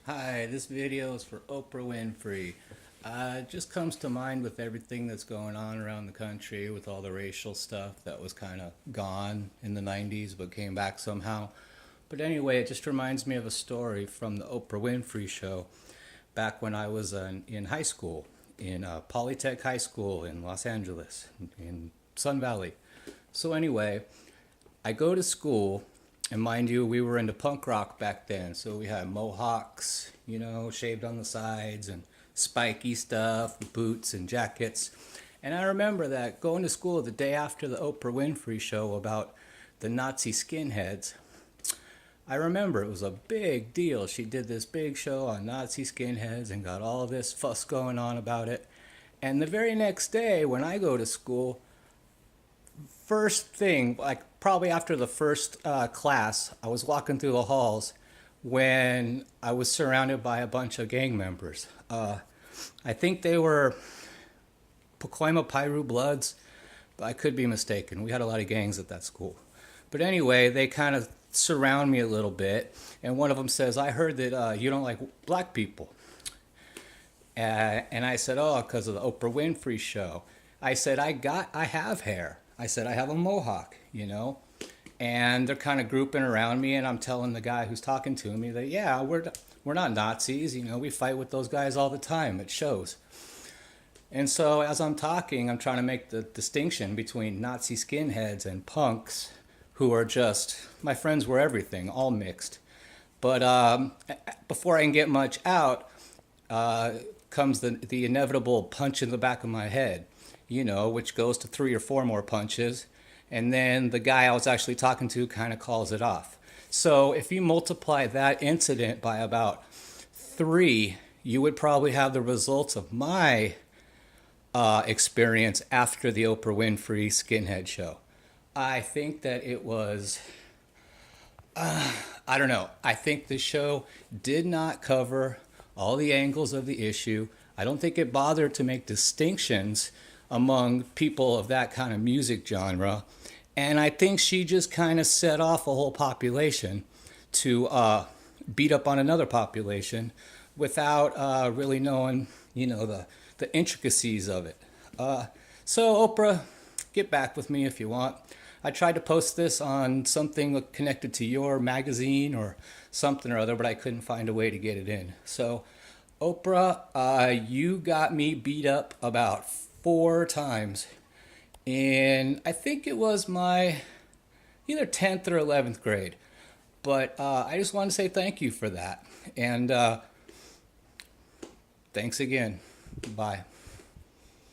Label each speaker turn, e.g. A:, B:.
A: Hi, this video is for Oprah Winfrey. It just comes to mind with everything that's going on around the country with all the racial stuff that was kind of gone in the 90s but came back somehow. But anyway, it just reminds me of a story from the Oprah Winfrey show back when I was in high school, in Polytech High School in Los Angeles, in Sun Valley. So anyway, I go to school, and mind you, we were into punk rock back then. So we had mohawks, shaved on the sides, and spiky stuff, boots and jackets. And I remember that going to school the day after the Oprah Winfrey show about the Nazi skinheads. I remember it was a big deal. She did this big show on Nazi skinheads and got all this fuss going on about it. And the very next day, when I go to school, first thing, like probably after the first class, I was walking through the halls when I was surrounded by a bunch of gang members. I think they were Pacoima Piru Bloods, but I could be mistaken. We had a lot of gangs at that school. But anyway, they kind of surround me a little bit, and one of them says, "I heard that you don't like black people." And I said, "Oh, because of the Oprah Winfrey show." I said, I have hair. I said, I have a mohawk. And they're kind of grouping around me, and I'm telling the guy who's talking to me that, yeah, we're not Nazis. We fight with those guys all the time. It shows. And so as I'm talking, I'm trying to make the distinction between Nazi skinheads and punks who are just, my friends were everything, all mixed. But before I can get much out, comes the inevitable punch in the back of my head, which goes to 3 or 4 more punches. And then the guy I was actually talking to kind of calls it off. So if you multiply that incident by about 3, you would probably have the results of my experience after the Oprah Winfrey Skinhead show. I think that it was, I don't know. I think the show did not cover all the angles of the issue. I don't think it bothered to make distinctions among people of that kind of music genre. And I think she just kind of set off a whole population to beat up on another population without really knowing, the intricacies of it. So Oprah, get back with me if you want. I tried to post this on something connected to your magazine or something or other, but I couldn't find a way to get it in. So Oprah, you got me beat up about 4 times in, I think it was my either 10th or 11th grade. But I just want to say thank you for that. And thanks again. Bye.